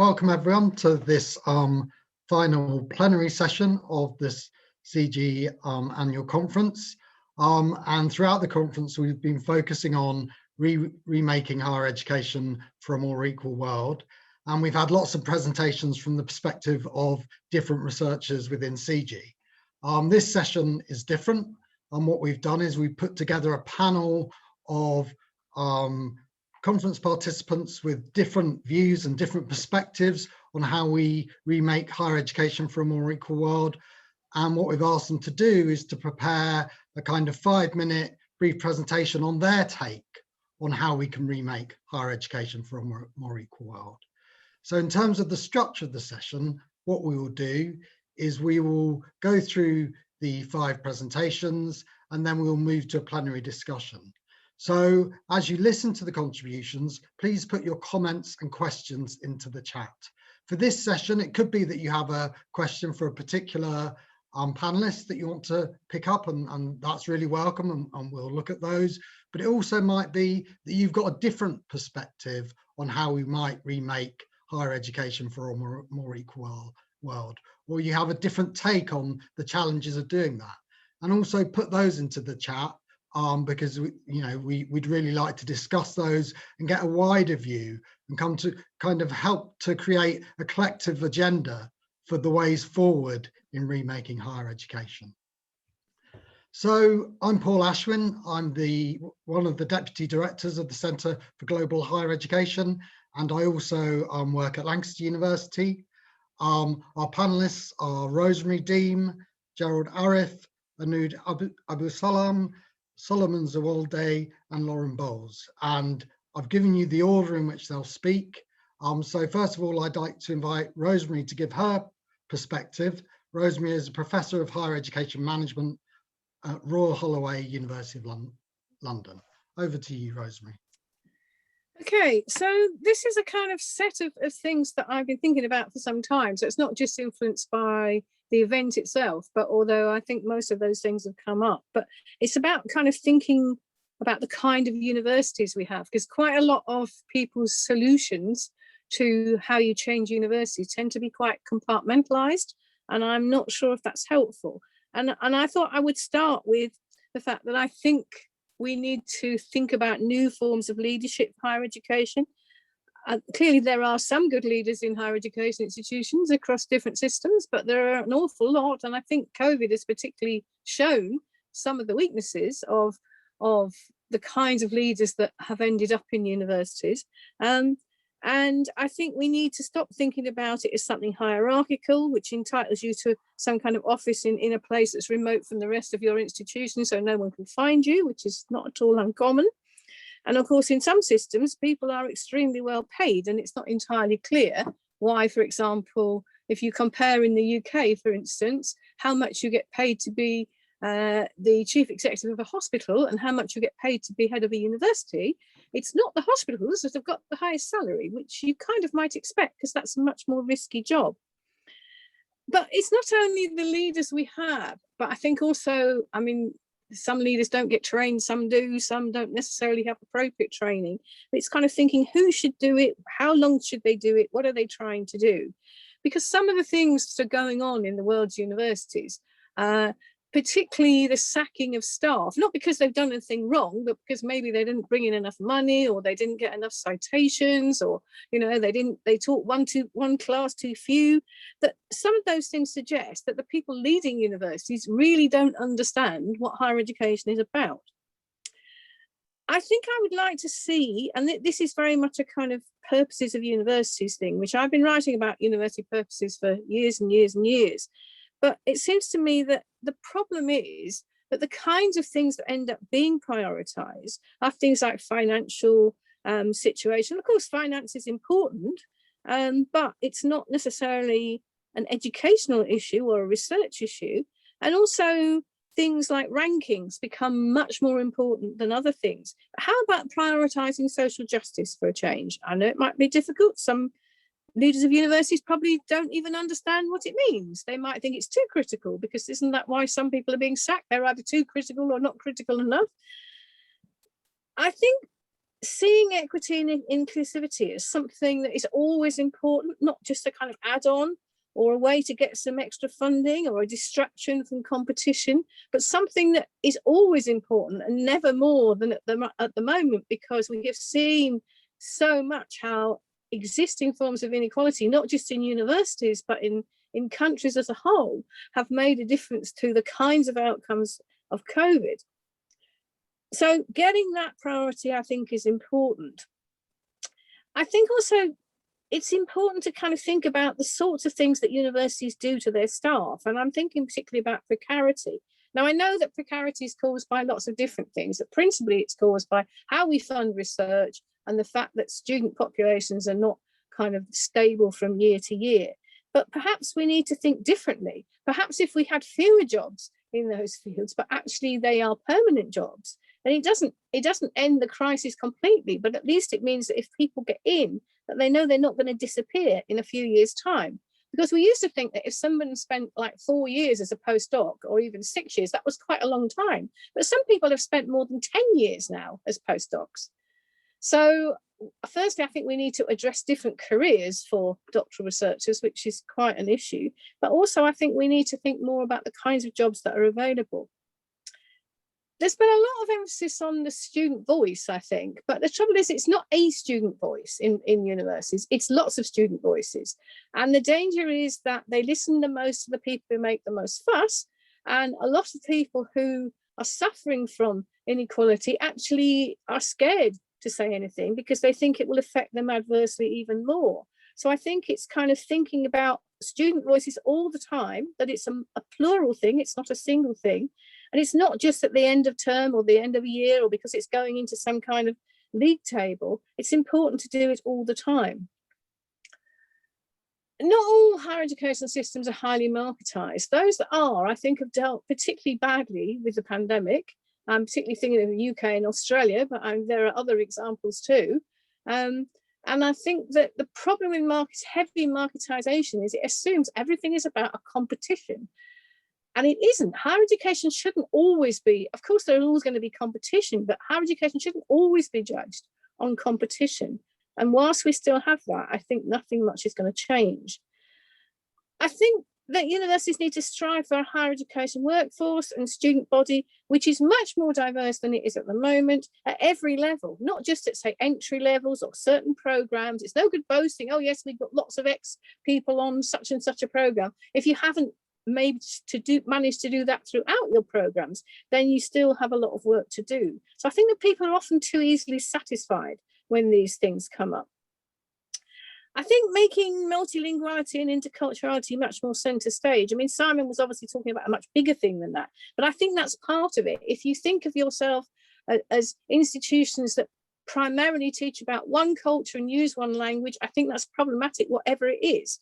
Welcome everyone to this final plenary session of this CGHE Annual Conference. And throughout the conference, we've been focusing on remaking higher education for a more equal world. And we've had lots of presentations from the perspective of different researchers within CGHE. This session is different. And what we've done is we've put together a panel of conference participants with different views and different perspectives on how we remake higher education for a more equal world. And what we've asked them to do is to prepare a kind of 5-minute brief presentation on their take on how we can remake higher education for a more equal world. So in terms of the structure of the session, what we will do is we will go through the 5 presentations and then we'll move to a plenary discussion. So as you listen to the contributions, please put your comments and questions into the chat. For this session, it could be that you have a question for a particular panelist that you want to pick up, and that's really welcome, and we'll look at those. But it also might be that you've got a different perspective on how we might remake higher education for a more equal world, or you have a different take on the challenges of doing that. And also put those into the chat. Because we'd really like to discuss those and get a wider view and come to kind of help to create a collective agenda for the ways forward in remaking higher education. So I'm Paul Ashwin. I'm one of the deputy directors of the Centre for Global Higher Education, and I also work at Lancaster University. Our panelists are Rosemary Deem, Gerald Arif, Anud Abu Saleem, Solomon Zuwalday and Lauren Bowles, and I've given you the order in which they'll speak. So first of all, I'd like to invite Rosemary to give her perspective. Rosemary is a Professor of Higher Education Management at Royal Holloway, University of London. Over to you, Rosemary. Okay, so this is a kind of set of things that I've been thinking about for some time. So it's not just influenced by the event itself, but although I think most of those things have come up, but it's about kind of thinking about the kind of universities we have, because quite a lot of people's solutions to how you change universities tend to be quite compartmentalized, and I'm not sure if that's helpful. And I thought I would start with the fact that I think we need to think about new forms of leadership for higher education. Clearly, there are some good leaders in higher education institutions across different systems, but there are an awful lot. And I think COVID has particularly shown some of the weaknesses of the kinds of leaders that have ended up in universities. And I think we need to stop thinking about it as something hierarchical, which entitles you to some kind of office in a place that's remote from the rest of your institution, so no one can find you, which is not at all uncommon. And of course, in some systems, people are extremely well paid, and it's not entirely clear why, for example, if you compare in the UK, for instance, how much you get paid to be the chief executive of a hospital and how much you get paid to be head of a university, it's not the hospitals that have got the highest salary, which you kind of might expect, because that's a much more risky job. But it's not only the leaders we have, but I think also, I mean, some leaders don't get trained, some do, some don't necessarily have appropriate training. But it's kind of thinking who should do it, how long should they do it, what are they trying to do? Because some of the things that are going on in the world's universities, particularly the sacking of staff, not because they've done anything wrong, but because maybe they didn't bring in enough money, or they didn't get enough citations, or they taught one class too few. That some of those things suggest that the people leading universities really don't understand what higher education is about. I think I would like to see, and this is very much a kind of purposes of universities thing, which I've been writing about university purposes for years and years and years. But it seems to me that the problem is that the kinds of things that end up being prioritized are things like financial situation. Of course, finance is important, but it's not necessarily an educational issue or a research issue. And also things like rankings become much more important than other things. But how about prioritizing social justice for a change? I know it might be difficult. Some leaders of universities probably don't even understand what it means. They might think it's too critical, because isn't that why some people are being sacked? They're either too critical or not critical enough. I think seeing equity and inclusivity as something that is always important, not just a kind of add-on or a way to get some extra funding or a distraction from competition, but something that is always important and never more than at the moment, because we have seen so much how existing forms of inequality, not just in universities, but in countries as a whole, have made a difference to the kinds of outcomes of COVID. So getting that priority, I think, is important. I think also it's important to kind of think about the sorts of things that universities do to their staff. And I'm thinking particularly about precarity. Now, I know that precarity is caused by lots of different things, but principally it's caused by how we fund research and the fact that student populations are not kind of stable from year to year. But perhaps we need to think differently. Perhaps if we had fewer jobs in those fields, but actually they are permanent jobs, then it doesn't end the crisis completely, but at least it means that if people get in, that they know they're not going to disappear in a few years' time. Because we used to think that if someone spent like 4 years as a postdoc or even 6 years, that was quite a long time. But some people have spent more than 10 years now as postdocs. So firstly, I think we need to address different careers for doctoral researchers, which is quite an issue. But also, I think we need to think more about the kinds of jobs that are available. There's been a lot of emphasis on the student voice, I think, but the trouble is it's not a student voice in universities, it's lots of student voices. And the danger is that they listen the most to the people who make the most fuss, and a lot of people who are suffering from inequality actually are scared to say anything because they think it will affect them adversely even more. So I think it's kind of thinking about student voices all the time, that it's a plural thing, it's not a single thing. And it's not just at the end of term or the end of a year or because it's going into some kind of league table. It's important to do it all the time. Not all higher education systems are highly marketized. Those that are, I think, have dealt particularly badly with the pandemic. I'm particularly thinking of the UK and Australia, but there are other examples too. And I think that the problem with heavy marketization is it assumes everything is about a competition. And it isn't. Higher education shouldn't always be, of course, there's always going to be competition, but higher education shouldn't always be judged on competition. And whilst we still have that, I think nothing much is going to change. I think that universities need to strive for a higher education workforce and student body, which is much more diverse than it is at the moment at every level, not just at, say, entry levels or certain programs. It's no good boasting, oh, yes, we've got lots of X people on such and such a program. If you haven't managed to do that throughout your programs, then you still have a lot of work to do. So I think that people are often too easily satisfied when these things come up. I think making multilinguality and interculturality much more centre stage. I mean, Simon was obviously talking about a much bigger thing than that, but I think that's part of it. If you think of yourself as institutions that primarily teach about one culture and use one language, I think that's problematic, whatever it is.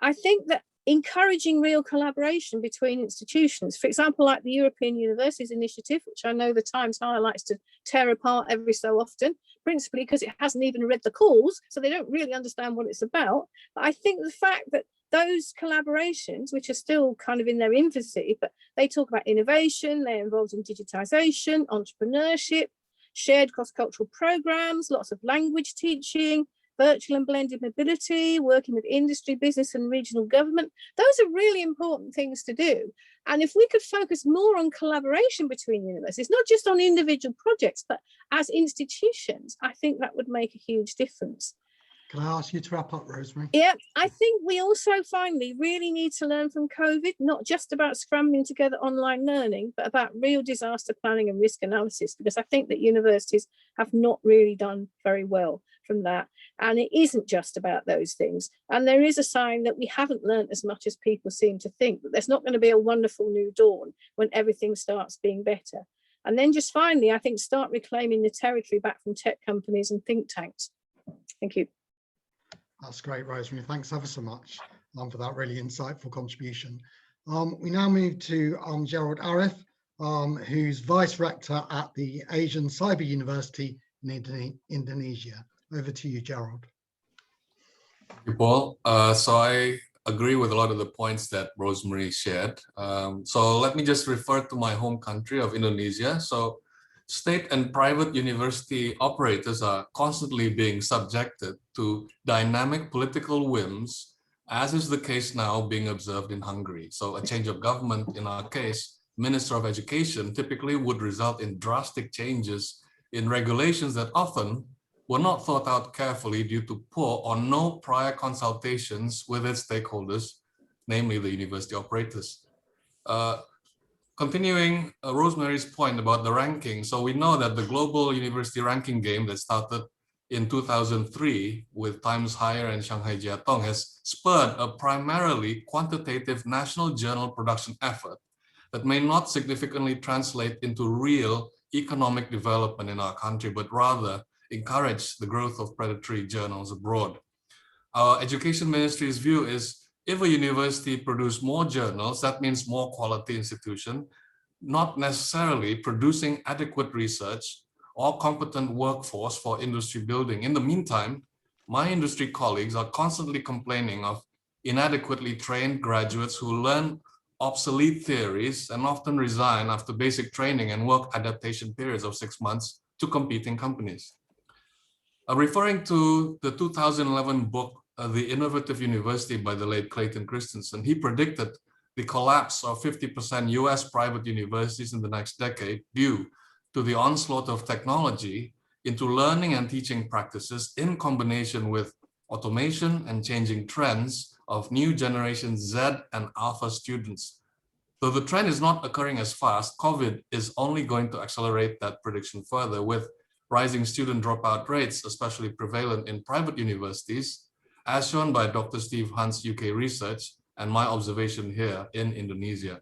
I think that encouraging real collaboration between institutions, for example, like the European Universities Initiative, which I know the Times highlights to tear apart every so often, principally because it hasn't even read the calls, so they don't really understand what it's about. But I think the fact that those collaborations, which are still kind of in their infancy, but they talk about innovation, they're involved in digitization, entrepreneurship, shared cross-cultural programs, lots of language teaching, virtual and blended mobility, working with industry, business and regional government. Those are really important things to do. And if we could focus more on collaboration between universities, not just on individual projects, but as institutions, I think that would make a huge difference. Can I ask you to wrap up, Rosemary? Yeah, I think we also finally really need to learn from COVID, not just about scrambling together online learning, but about real disaster planning and risk analysis, because I think that universities have not really done very well from that. And it isn't just about those things. And there is a sign that we haven't learned as much as people seem to think, that there's not going to be a wonderful new dawn when everything starts being better. And then just finally, I think start reclaiming the territory back from tech companies and think tanks. Thank you. That's great, Rosemary. Thanks ever so much for that really insightful contribution. We now move to Gerald Arif, who's Vice Rector at the Asian Cyber University in Indonesia. Over to you, Gerald. Thank you, Paul. So I agree with a lot of the points that Rosemary shared. So let me just refer to my home country of Indonesia. So state and private university operators are constantly being subjected to dynamic political whims, as is the case now being observed in Hungary. So a change of government, in our case, Minister of Education, typically would result in drastic changes in regulations that often were not thought out carefully due to poor or no prior consultations with its stakeholders, namely the university operators. Continuing Rosemary's point about the ranking, so we know that the global university ranking game that started in 2003 with Times Higher and Shanghai Jiatong has spurred a primarily quantitative national journal production effort that may not significantly translate into real economic development in our country, but rather encourage the growth of predatory journals abroad. Our education ministry's view is if a university produces more journals, that means more quality institution, not necessarily producing adequate research or competent workforce for industry building. In the meantime, my industry colleagues are constantly complaining of inadequately trained graduates who learn obsolete theories and often resign after basic training and work adaptation periods of 6 months to competing companies. Referring to the 2011 book, The Innovative University by the late Clayton Christensen, he predicted the collapse of 50% US private universities in the next decade due to the onslaught of technology into learning and teaching practices in combination with automation and changing trends of new generation Z and Alpha students. Though the trend is not occurring as fast, COVID is only going to accelerate that prediction further, with rising student dropout rates, especially prevalent in private universities, as shown by Dr. Steve Hunt's UK research and my observation here in Indonesia.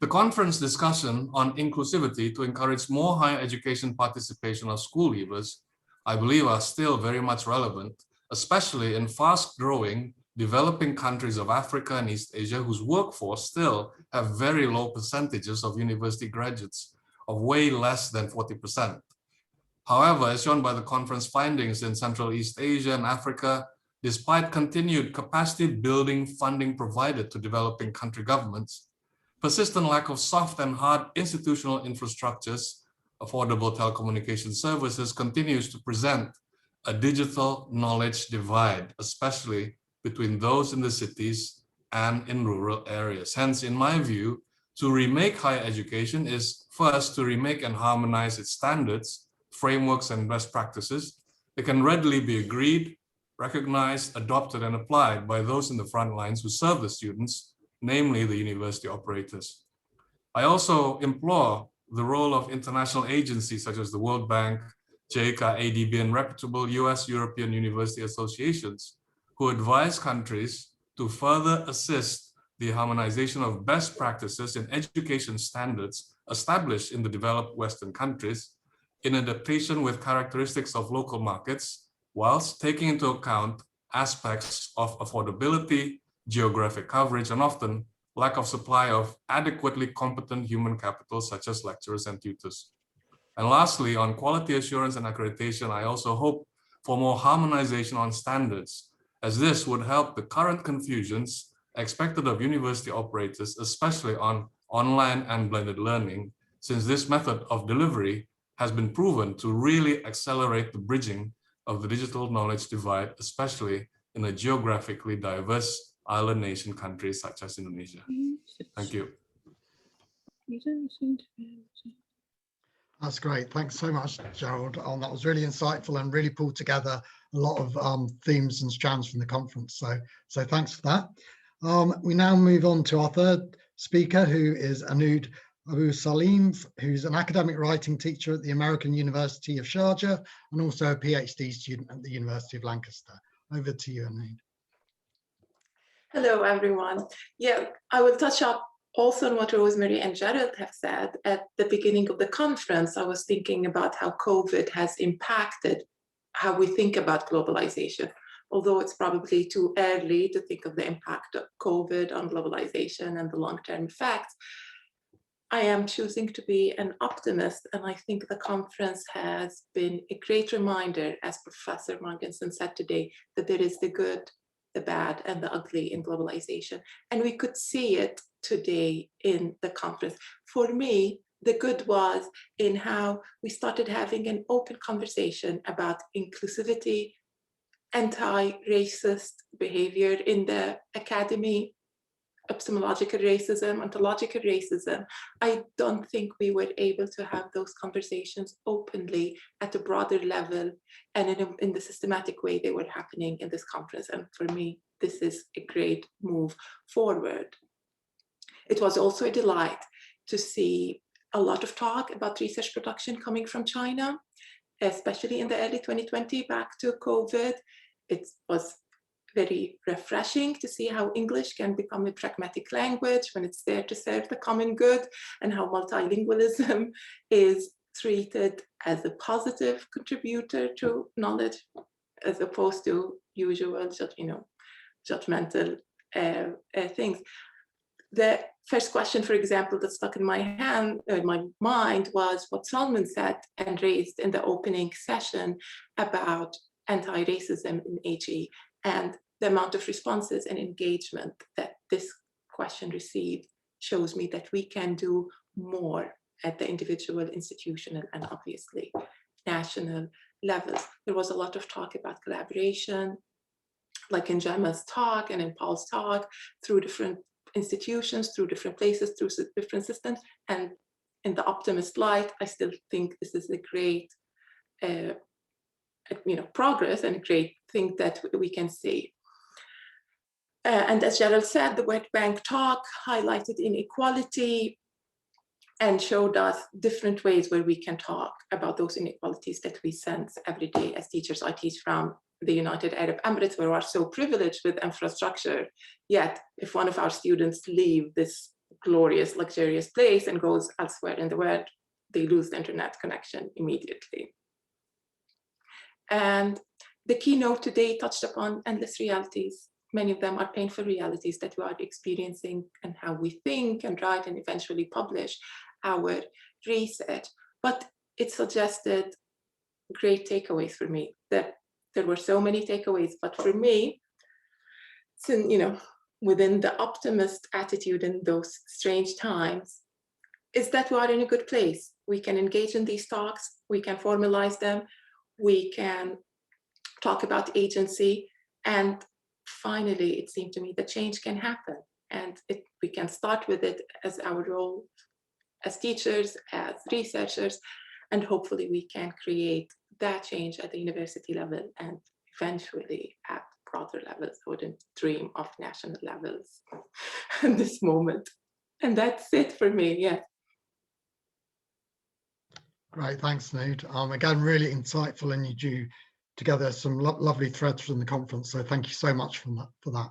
The conference discussion on inclusivity to encourage more higher education participation of school leavers, I believe, are still very much relevant, especially in fast-growing developing countries of Africa and East Asia, whose workforce still have very low percentages of university graduates, of way less than 40%. However, as shown by the conference findings in Central East Asia and Africa, despite continued capacity building funding provided to developing country governments, persistent lack of soft and hard institutional infrastructures, affordable telecommunication services continues to present a digital knowledge divide, especially between those in the cities and in rural areas. Hence, in my view, to remake higher education is first to remake and harmonize its standards, frameworks, and best practices that can readily be agreed, recognized, adopted, and applied by those in the front lines who serve the students, namely the university operators. I also implore the role of international agencies such as the World Bank, JICA, ADB, and reputable US European University Associations who advise countries to further assist the harmonization of best practices in education standards established in the developed Western countries in adaptation with characteristics of local markets, whilst taking into account aspects of affordability, geographic coverage, and often lack of supply of adequately competent human capital, such as lecturers and tutors. And lastly, on quality assurance and accreditation, I also hope for more harmonization on standards, as this would help the current confusions expected of university operators, especially on online and blended learning, since this method of delivery has been proven to really accelerate the bridging of the digital knowledge divide, especially in a geographically diverse island nation countries such as Indonesia. Thank you. You don't seem to be able to. That's great. Thanks so much, Gerald. That was really insightful and really pulled together a lot of themes and strands from the conference. So thanks for that. We now move on to our third speaker, who is Abu Saleem, who's an academic writing teacher at the American University of Sharjah and also a PhD student at the University of Lancaster. Over to you, Anood. Hello, everyone. Yeah, I will touch up also on what Rosemary and Gerald have said. At the beginning of the conference, I was thinking about how COVID has impacted how we think about globalization, although it's probably too early to think of the impact of COVID on globalization and the long-term effects. I am choosing to be an optimist, and I think the conference has been a great reminder, as Professor Marginson said today, that there is the good, the bad, and the ugly in globalization. And we could see it today in the conference. For me, the good was in how we started having an open conversation about inclusivity, anti-racist behavior in the academy, epistemological racism, ontological racism. I don't think we were able to have those conversations openly at a broader level and in the systematic way they were happening in this conference. And for me, this is a great move forward. It was also a delight to see a lot of talk about research production coming from China, especially in the early 2020, back to COVID. It was very refreshing to see how English can become a pragmatic language when it's there to serve the common good, and how multilingualism is treated as a positive contributor to knowledge, as opposed to usual, judgmental things. The first question, for example, that stuck in my mind was what Salman said and raised in the opening session about anti-racism in HE, and the amount of responses and engagement that this question received shows me that we can do more at the individual, institutional, and obviously national levels. There was a lot of talk about collaboration, like in Gemma's talk and in Paul's talk, through different institutions, through different places, through different systems. And in the optimist light, I still think this is a great progress and a great thing that we can see. And as Gerald said, the World Bank talk highlighted inequality and showed us different ways where we can talk about those inequalities that we sense every day as teachers. I teach from the United Arab Emirates, where we are so privileged with infrastructure. Yet, if one of our students leave this glorious, luxurious place and goes elsewhere in the world, they lose the internet connection immediately. And the keynote today touched upon endless realities. Many of them are painful realities that we are experiencing, and how we think and write and eventually publish our research. But it suggested great takeaways for me. That there were so many takeaways, but for me, within the optimist attitude in those strange times, is that we are in a good place. We can engage in these talks, we can formalize them, we can talk about agency, and finally, it seemed to me that change can happen, and we can start with it as our role as teachers, as researchers, and hopefully we can create that change at the university level and eventually at broader levels. I wouldn't dream of national levels in this moment. And that's it for me, yeah. Great, thanks, Noud. Again, really insightful, and you drew together some lovely threads from the conference. So thank you so much for that.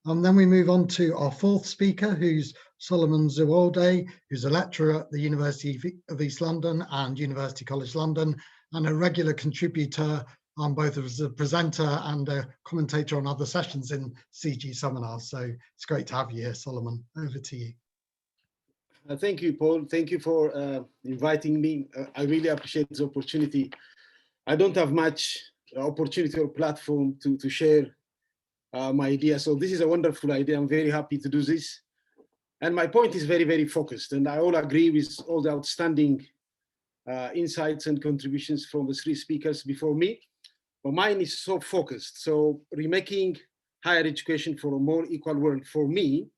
Then we move on to our fourth speaker, who's Solomon Zuwalday, who's a lecturer at the University of East London and University College London, and a regular contributor, both as a presenter and a commentator on other sessions in CG seminars. So it's great to have you here, Solomon. Over to you. Thank you, Paul. Thank you for inviting me. I really appreciate this opportunity. I don't have much opportunity or platform to share my idea. So this is a wonderful idea. I'm very happy to do this. And my point is very, very focused. And I all agree with all the outstanding insights and contributions from the three speakers before me. But mine is so focused. So remaking higher education for a more equal world for me.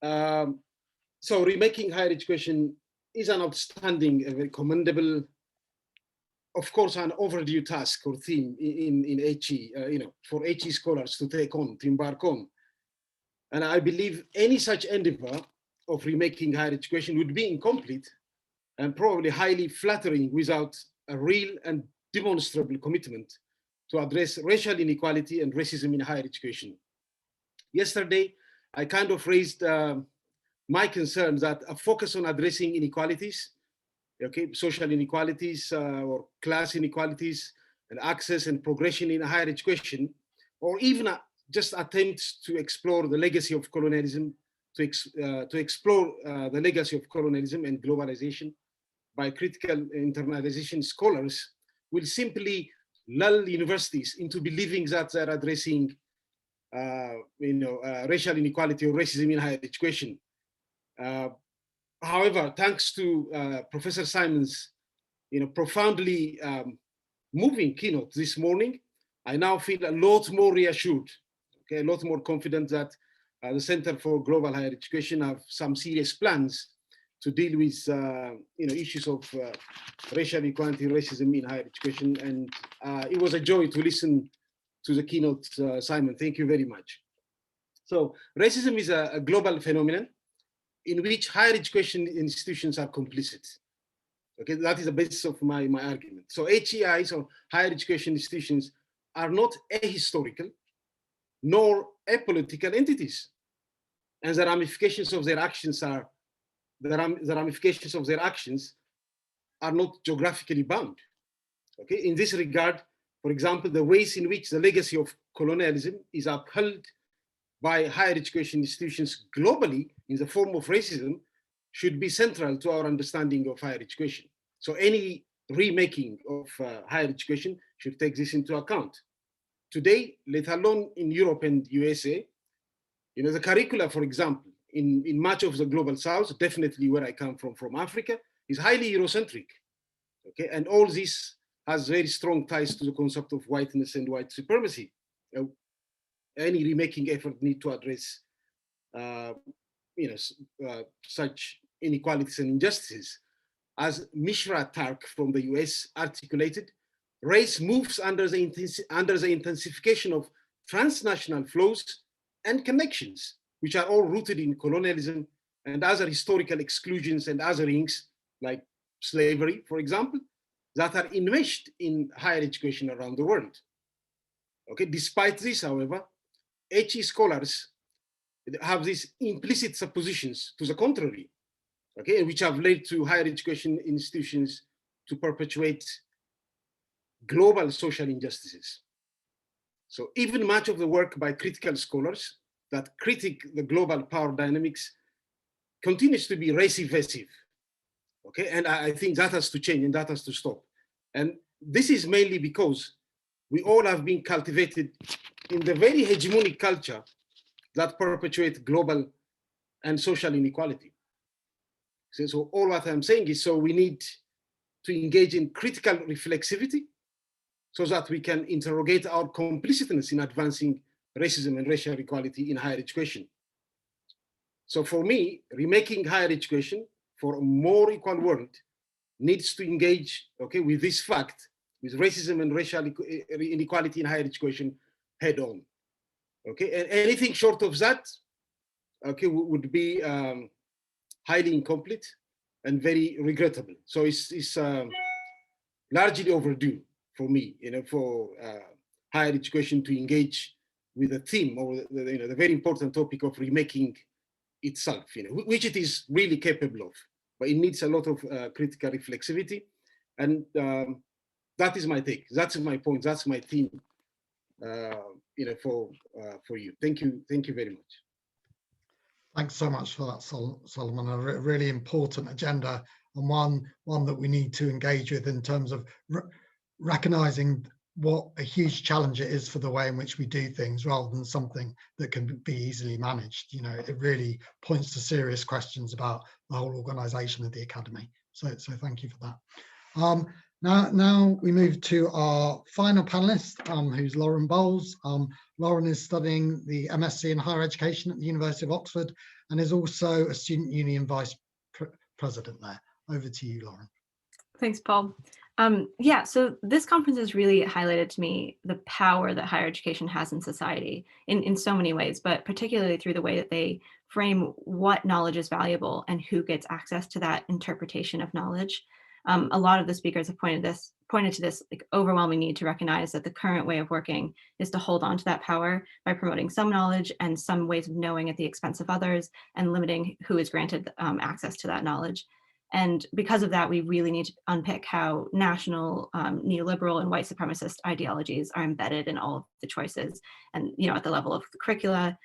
So remaking higher education is an outstanding, a very commendable, of course, an overdue task or theme in HE, for HE scholars to take on, to embark on. And I believe any such endeavor of remaking higher education would be incomplete and probably highly flattering without a real and demonstrable commitment to address racial inequality and racism in higher education. Yesterday, I kind of raised my concern that a focus on addressing inequalities, social inequalities or class inequalities and access and progression in higher education, or even just attempts to explore the legacy of colonialism, to explore the legacy of colonialism and globalization by critical internalization scholars will simply lull universities into believing that they're addressing racial inequality or racism in higher education. However, thanks to Professor Simon's profoundly moving keynote this morning, I now feel a lot more reassured, okay, a lot more confident that the Center for Global Higher Education have some serious plans to deal with issues of racial equality, racism in higher education. And it was a joy to listen to the keynote, Simon. Thank you very much. So racism is a global phenomenon in which higher education institutions are complicit. Okay, that is the basis of my argument. So HEIs, or higher education institutions, are not ahistorical nor apolitical entities, and the ramifications of their actions are not geographically bound. Okay, in this regard, for example, the ways in which the legacy of colonialism is upheld by higher education institutions globally in the form of racism should be central to our understanding of higher education. So any remaking of higher education should take this into account. Today, let alone in Europe and USA, the curricula, for example, in much of the global South, definitely where I come from Africa, is highly Eurocentric. Okay, and all this has very strong ties to the concept of whiteness and white supremacy. Any remaking effort need to address such inequalities and injustices. As Mishra Tark from the US articulated, race moves under the intensification of transnational flows and connections, which are all rooted in colonialism and other historical exclusions and otherings, like slavery, for example, that are enmeshed in higher education around the world. Okay, despite this, however, HE scholars have these implicit suppositions to the contrary, okay, which have led to higher education institutions to perpetuate global social injustices. So even much of the work by critical scholars that critique the global power dynamics continues to be race evasive, okay? And I think that has to change and that has to stop. And this is mainly because we all have been cultivated in the very hegemonic culture that perpetuates global and social inequality. So all what I'm saying is, so we need to engage in critical reflexivity so that we can interrogate our complicitness in advancing racism and racial equality in higher education. So for me, remaking higher education for a more equal world needs to engage, okay, with this fact, with racism and racial inequality in higher education head on. Okay, and anything short of that, okay, would be highly incomplete and very regrettable. So it's largely overdue for me, for higher education to engage with the theme or the very important topic of remaking itself, which it is really capable of, but it needs a lot of critical reflexivity, and that is my take. That's my point. That's my theme. For you. Thank you very much. Thanks so much for that, Solomon. A really important agenda, and one that we need to engage with in terms of recognizing what a huge challenge it is for the way in which we do things, rather than something that can be easily managed. It really points to serious questions about the whole organization of the academy. So thank you for that. Now we move to our final panelist, who's Lauren Bowles. Lauren is studying the MSc in Higher Education at the University of Oxford and is also a Student Union Vice President there. Over to you, Lauren. Thanks, Paul. Yeah, so this conference has really highlighted to me the power that higher education has in society in so many ways, but particularly through the way that they frame what knowledge is valuable and who gets access to that interpretation of knowledge. A lot of the speakers have pointed to this overwhelming need to recognize that the current way of working is to hold on to that power by promoting some knowledge and some ways of knowing at the expense of others and limiting who is granted access to that knowledge. And because of that, we really need to unpick how national, neoliberal, and white supremacist ideologies are embedded in all of the choices, and at the level of the curricula,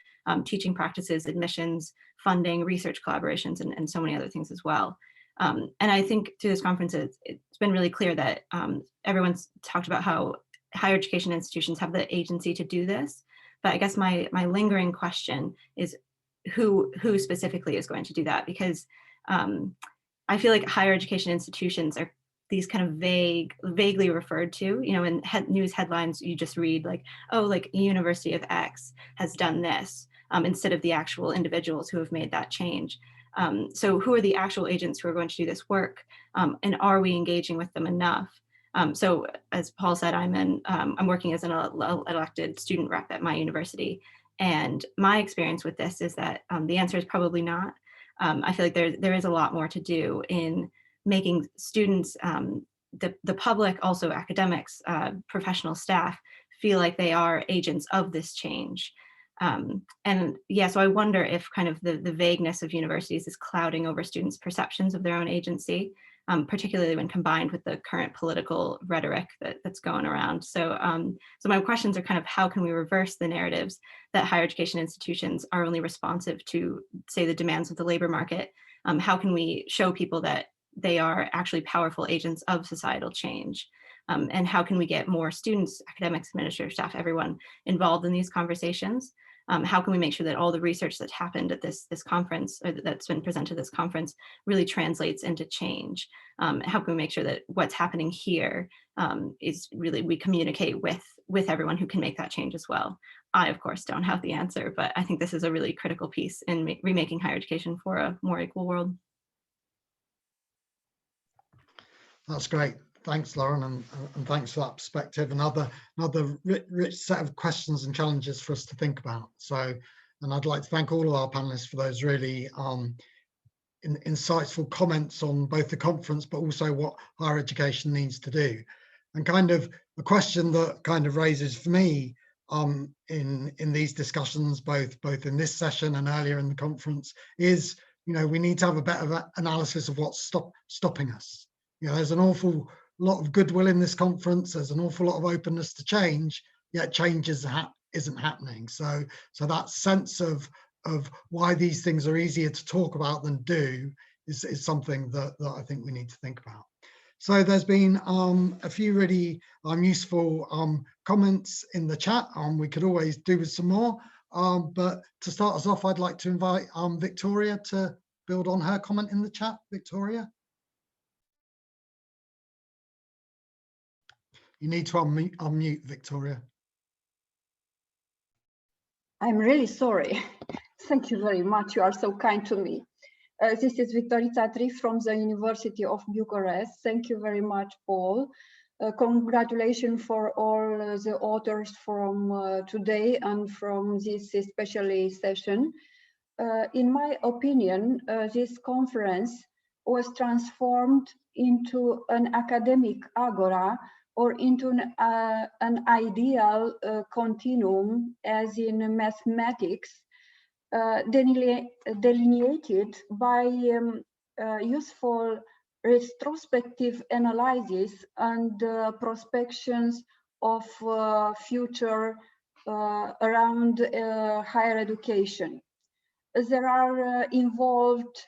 teaching practices, admissions, funding, research collaborations, and so many other things as well. And I think through this conference, it's been really clear that everyone's talked about how higher education institutions have the agency to do this. But I guess my lingering question is who specifically is going to do that? Because I feel like higher education institutions are these kind of vaguely referred to, you know, in news headlines, you just read like, oh, like University of X has done this, instead of the actual individuals who have made that change. So who are the actual agents who are going to do this work? And are we engaging with them enough? So as Paul said, I'm working as an elected student rep at my university. And my experience with this is that the answer is probably not. I feel like there is a lot more to do in making students, the public, also academics, professional staff, feel like they are agents of this change. And yeah, so I wonder if kind of the vagueness of universities is clouding over students' perceptions of their own agency, particularly when combined with the current political rhetoric that's going around. So, so my questions are kind of, how can we reverse the narratives that higher education institutions are only responsive to, say, the demands of the labor market? How can we show people that they are actually powerful agents of societal change? And how can we get more students, academics, administrative staff, everyone involved in these conversations? How can we make sure that all the research that's happened at this conference, or that's been presented at this conference, really translates into change? How can we make sure that what's happening here is really, we communicate with everyone who can make that change as well? I, of course, don't have the answer, but I think this is a really critical piece in remaking higher education for a more equal world. That's great. Thanks, Lauren, and thanks for that perspective. Another rich set of questions and challenges for us to think about. So, and I'd like to thank all of our panelists for those really insightful comments on both the conference, but also what higher education needs to do. And kind of a question that kind of raises for me in these discussions, both in this session and earlier in the conference, is, you know, we need to have a better analysis of what's stopping us. You know, there's an awful lot of goodwill in this conference. There's an awful lot of openness to change, yet change isn't happening. So that sense of why these things are easier to talk about than do is something that I think we need to think about. So there's been a few really useful comments in the chat. We could always do with some more, but to start us off, I'd like to invite Victoria to build on her comment in the chat. Victoria? You need to unmute, Victoria. I'm really sorry. Thank you very much. You are so kind to me. This is Victoria Tatri from the University of Bucharest. Thank you very much, Paul. Congratulations for all the authors from today and from this especially session. In my opinion, this conference was transformed into an academic agora, or into an ideal continuum, as in mathematics, delineated by useful retrospective analysis and prospections of future around higher education. There are involved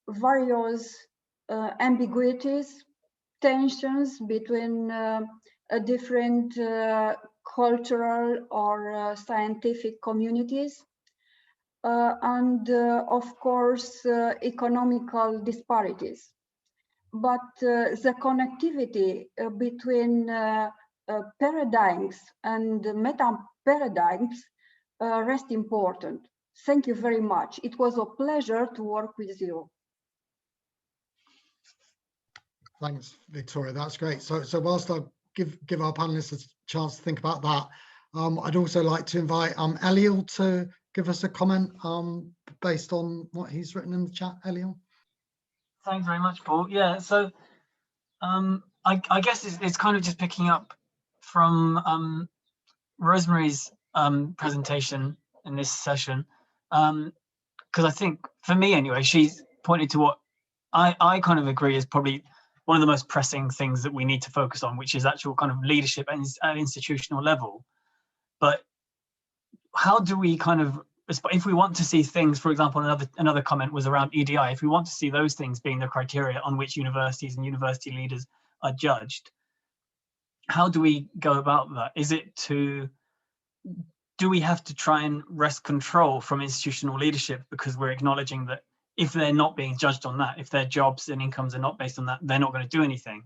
various ambiguities, tensions between different cultural or scientific communities, and of course economical disparities. But the connectivity between paradigms and meta-paradigms rest important. Thank you very much. It was a pleasure to work with you. Thanks, Victoria. That's great. So whilst I give our panelists a chance to think about that, I'd also like to invite Eliel to give us a comment based on what he's written in the chat. Eliel. Thanks very much, Paul. Yeah, so I guess it's kind of just picking up from Rosemary's presentation in this session, because I think, for me anyway, she's pointed to what I kind of agree is probably one of the most pressing things that we need to focus on, which is actual kind of leadership at institutional level. But how do we kind of, if we want to see things, for example, another comment was around EDI, if we want to see those things being the criteria on which universities and university leaders are judged, how do we go about that? Do we have to try and wrest control from institutional leadership because we're acknowledging that if they're not being judged on that, if their jobs and incomes are not based on that, they're not going to do anything?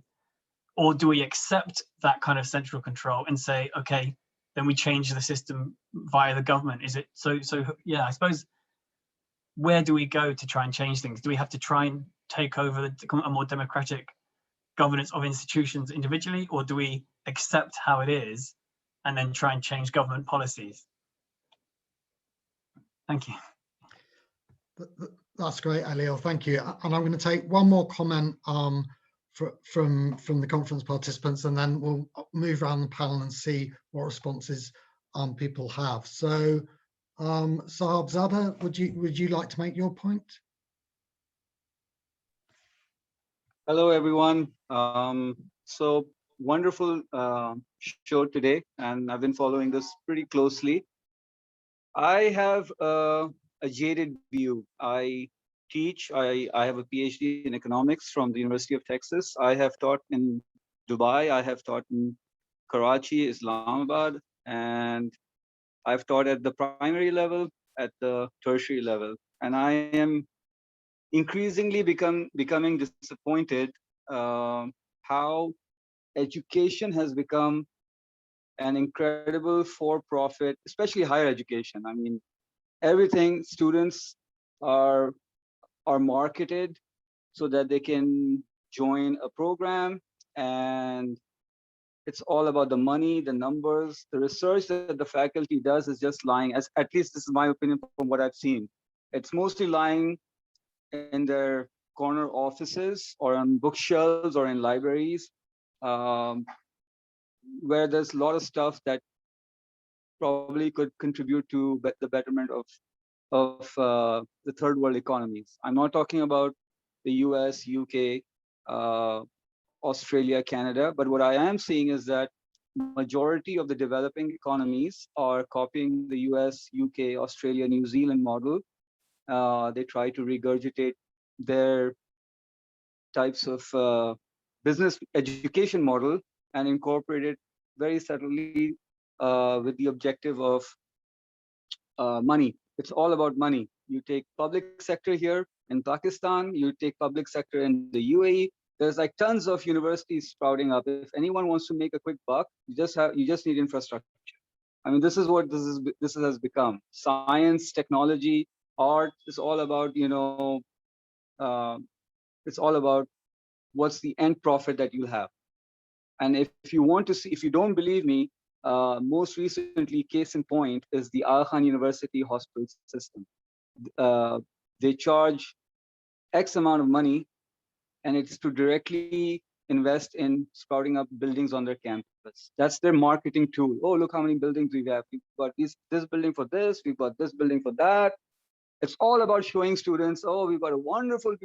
Or do we accept that kind of central control and say, okay, then we change the system via the government? Is it so? Yeah, I suppose, where do we go to try and change things? Do we have to try and take over a more democratic governance of institutions individually, or do we accept how it is and then try and change government policies? Thank you. That's great, Alil. Thank you. And I'm going to take one more comment from the conference participants, and then we'll move around the panel and see what responses people have. So, Sahabzada, would you like to make your point? Hello, everyone. So wonderful show today, and I've been following this pretty closely. I have a jaded view. I teach, I have a PhD in economics from the University of Texas. I have taught in Dubai, I have taught in Karachi, Islamabad, and I've taught at the primary level, at the tertiary level. And I am increasingly becoming disappointed how education has become an incredible for-profit, especially higher education. I mean, everything, students are marketed so that they can join a program, and it's all about the money, the numbers. The research that the faculty does is just lying, at least this is my opinion from what I've seen. It's mostly lying in their corner offices or on bookshelves or in libraries, where there's a lot of stuff that probably could contribute to the betterment of the third world economies. I'm not talking about the US, UK, Australia, Canada, but what I am seeing is that majority of the developing economies are copying the US, UK, Australia, New Zealand model. They try to regurgitate their types of business education model and incorporate it very subtly with the objective of money. It's all about money. You take public sector here in Pakistan, you take public sector in the UAE. There's like tons of universities sprouting up. If anyone wants to make a quick buck, you just need infrastructure. I mean, this is what this has become. Science, technology, art is all about, you know, it's all about what's the end profit that you'll have. And if you want to see, if you don't believe me, most recently, case in point is the Al Khan University hospital system. They charge X amount of money, and it's to directly invest in sprouting up buildings on their campus. That's their marketing tool. Oh, look how many buildings we have. We've got this building for this, we've got this building for that. It's all about showing students, oh, we've got a wonderful,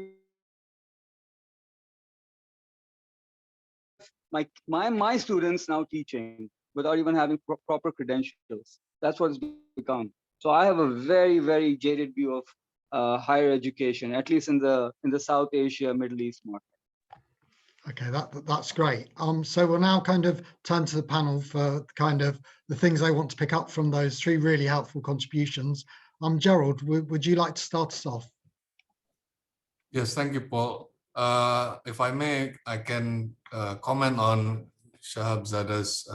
my students now teaching without even having proper credentials. That's what it's become. So I have a very, very jaded view of higher education, at least in the South Asia, Middle East market. Okay, that's great. So we'll now kind of turn to the panel for kind of the things I want to pick up from those three really helpful contributions. Gerald, would you like to start us off? Yes, thank you, Paul. If I may, I can comment on Shahabzada's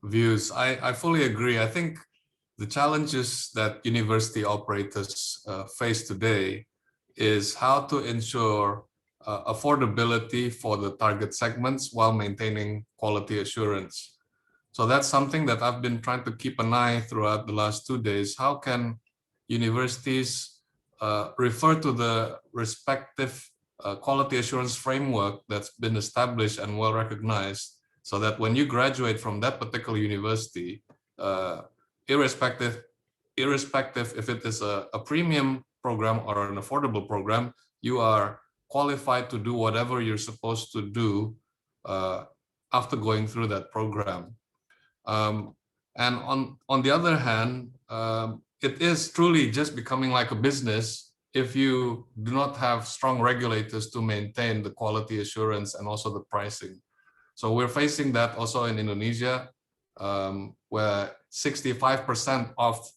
views. I fully agree. I think the challenges that university operators face today is how to ensure affordability for the target segments while maintaining quality assurance. So that's something that I've been trying to keep an eye throughout the last 2 days. How can universities refer to the respective quality assurance framework that's been established and well recognized, so that when you graduate from that particular university, irrespective if it is a premium program or an affordable program, you are qualified to do whatever you're supposed to do after going through that program. And on the other hand, it is truly just becoming like a business if you do not have strong regulators to maintain the quality assurance and also the pricing. So we're facing that also in Indonesia, where 65% of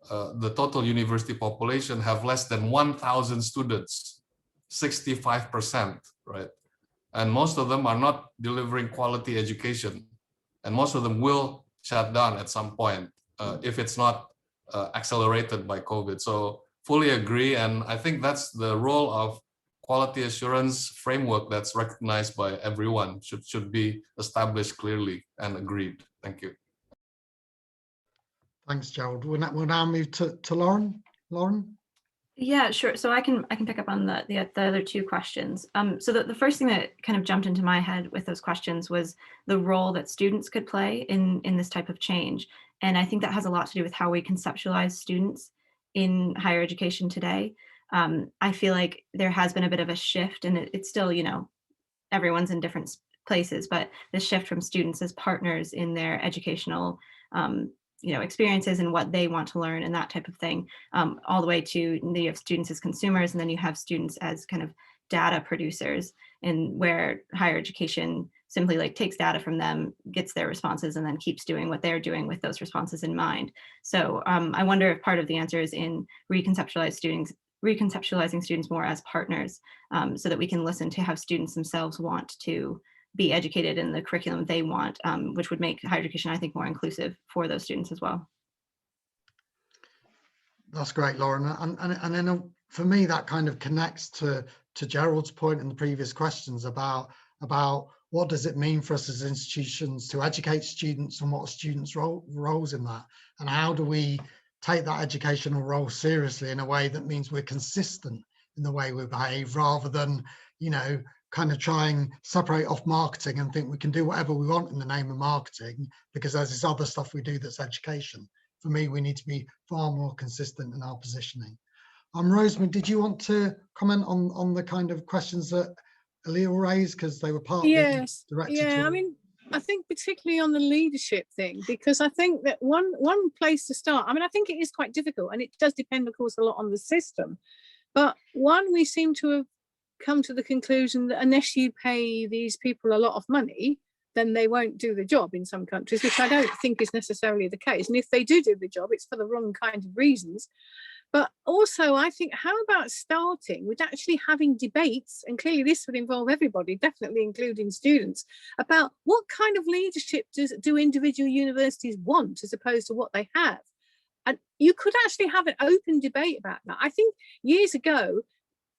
the total university population have less than 1,000 students, 65%, right? And most of them are not delivering quality education. And most of them will shut down at some point if it's not accelerated by COVID. So fully agree. And I think that's the role of quality assurance framework that's recognized by everyone, should be established clearly and agreed. Thank you. Thanks, Gerald. We'll now move to Lauren. Lauren? Yeah, sure. So I can pick up on the other two questions. So the first thing that kind of jumped into my head with those questions was the role that students could play in this type of change. And I think that has a lot to do with how we conceptualize students in higher education today. I feel like there has been a bit of a shift, and it's still, you know, everyone's in different places, but the shift from students as partners in their educational you know, experiences and what they want to learn and that type of thing, all the way to, you have students as consumers, and then you have students as kind of data producers, and where higher education simply like takes data from them, gets their responses, and then keeps doing what they're doing with those responses in mind. So I wonder if part of the answer is in reconceptualizing students more as partners, so that we can listen to how students themselves want to be educated in the curriculum they want, which would make higher education, I think, more inclusive for those students as well. That's great, Lauren. And then for me, that kind of connects to Gerald's point in the previous questions about what does it mean for us as institutions to educate students, and what are students' roles in that, and how do we take that educational role seriously in a way that means we're consistent in the way we behave, rather than, you know, kind of try and separate off marketing and think we can do whatever we want in the name of marketing because there's this other stuff we do that's education. For me, we need to be far more consistent in our positioning. Rosemary, did you want to comment on the kind of questions that Alil raised, because they were partly directed to... I mean, I think particularly on the leadership thing, because I think that one place to start, I mean, I think it is quite difficult, and it does depend, of course, a lot on the system. But one, we seem to have come to the conclusion that unless you pay these people a lot of money, then they won't do the job in some countries, which I don't think is necessarily the case. And if they do the job, it's for the wrong kind of reasons. But also, I think, how about starting with actually having debates, and clearly this would involve everybody, definitely including students, about what kind of leadership do individual universities want as opposed to what they have. And you could actually have an open debate about that. I think years ago,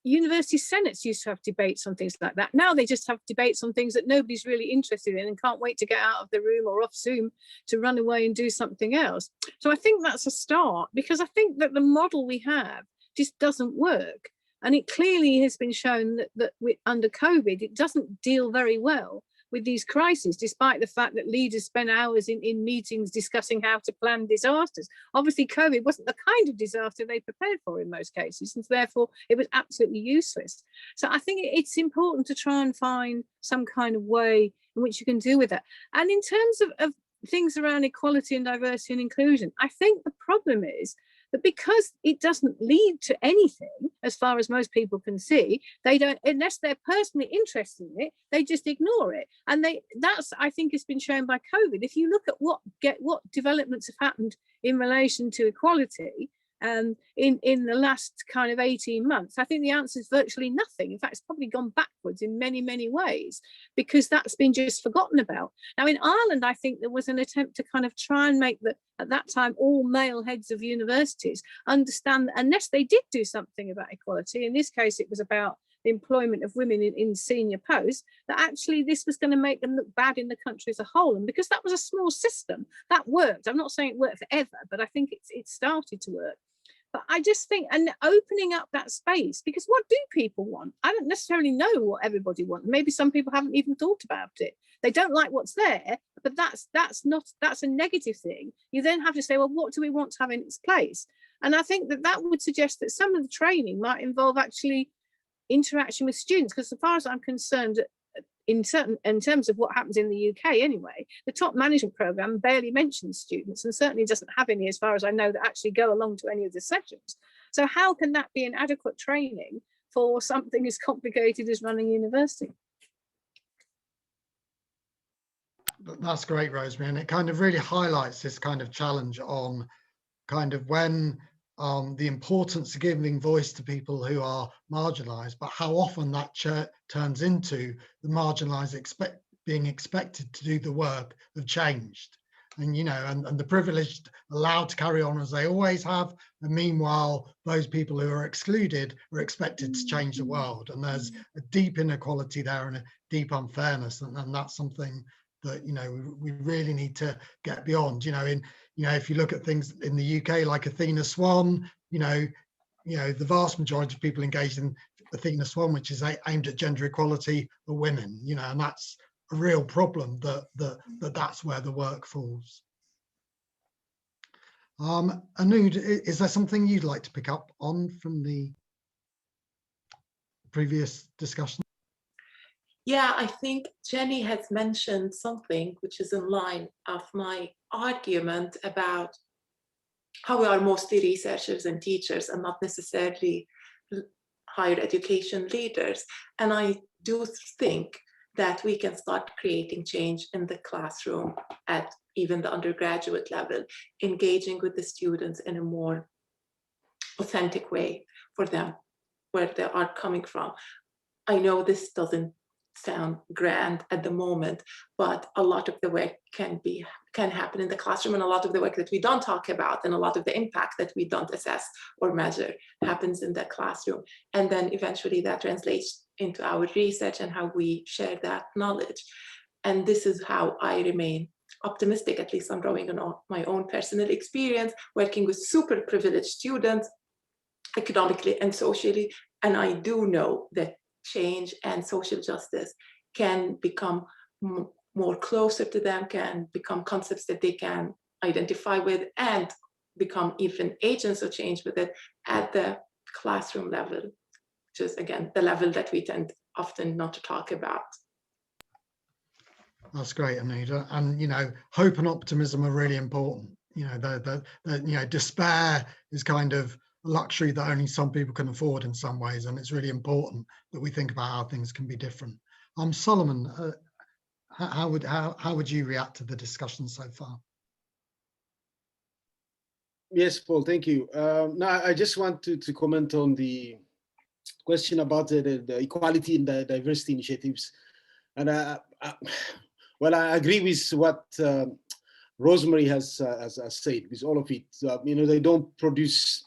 university senates used to have debates on things like that. Now they just have debates on things that nobody's really interested in and can't wait to get out of the room or off Zoom to run away and do something else. So I think that's a start, because I think that the model we have just doesn't work. And it clearly has been shown that under COVID, it doesn't deal very well with these crises, despite the fact that leaders spend hours in meetings discussing how to plan disasters. Obviously, COVID wasn't the kind of disaster they prepared for in most cases, and therefore it was absolutely useless. So I think it's important to try and find some kind of way in which you can deal with that. And in terms of things around equality and diversity and inclusion, I think the problem is that because it doesn't lead to anything, as far as most people can see, they don't, unless they're personally interested in it, they just ignore it. And that's, I think, has been shown by COVID. If you look at what developments have happened in relation to equality in the last kind of 18 months, I think the answer is virtually nothing. In fact, it's probably gone backwards in many, many ways, because that's been just forgotten about. Now, in Ireland, I think there was an attempt to kind of try and make at that time, all male heads of universities understand that unless they did do something about equality, in this case, it was about the employment of women in senior posts, that actually this was going to make them look bad in the country as a whole. And because that was a small system, that worked. I'm not saying it worked forever, but I think it started to work. But I just think, and opening up that space, because what do people want? I don't necessarily know what everybody wants. Maybe some people haven't even thought about it. They don't like what's there, but that's a negative thing. You then have to say, well, what do we want to have in its place? And I think that would suggest that some of the training might involve actually interaction with students, because as far as I'm concerned, in terms of what happens in the UK anyway, the top management program barely mentions students, and certainly doesn't have any, as far as I know, that actually go along to any of the sessions. So how can that be an adequate training for something as complicated as running a university? That's great, Rosemary, and it kind of really highlights this kind of challenge on kind of when the importance of giving voice to people who are marginalized, but how often that turns into the marginalized being expected to do the work have changed. And, you know, and the privileged allowed to carry on as they always have. And meanwhile, those people who are excluded are expected to change the world. And there's a deep inequality there and a deep unfairness. And that's something that, you know, we really need to get beyond. You know, if you look at things in the UK, like Athena Swan, you know, the vast majority of people engaged in Athena Swan, which is aimed at gender equality, are women, you know, and that's a real problem that's where the work falls. Anud, is there something you'd like to pick up on from the previous discussion? Yeah, I think Jenny has mentioned something which is in line of my argument about how we are mostly researchers and teachers and not necessarily higher education leaders. And I do think that we can start creating change in the classroom at even the undergraduate level, engaging with the students in a more authentic way for them, where they are coming from. I know this doesn't sound grand at the moment, but a lot of the work can happen in the classroom, and a lot of the work that we don't talk about and a lot of the impact that we don't assess or measure happens in the classroom. And then eventually that translates into our research and how we share that knowledge. And this is how I remain optimistic. At least I'm drawing on my own personal experience working with super privileged students economically and socially. And I do know that change and social justice can become more closer to them, can become concepts that they can identify with and become even agents of change with it at the classroom level, which is again the level that we tend often not to talk about. That's great, Anita. And you know, hope and optimism are really important. You know, despair is kind of a luxury that only some people can afford in some ways, and it's really important that we think about how things can be different. Solomon, how would you react to the discussion so far? Yes, Paul, thank you. Now, I just want to comment on the question about the equality and the diversity initiatives. And well, I agree with what Rosemary has said, with all of it. You know, they don't produce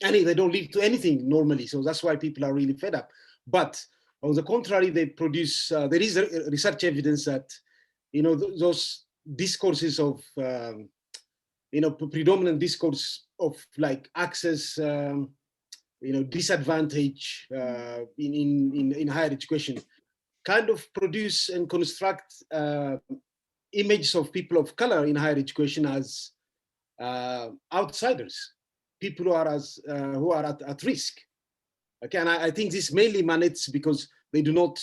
they don't lead to anything normally. So that's why people are really fed up. But on the contrary, they produce, there is research evidence that, you know, those discourses of, you know, predominant discourse of like access, you know, disadvantage in higher education kind of produce and construct images of people of color in higher education as outsiders, people who are at risk. Okay, and I think this mainly emanates because they do not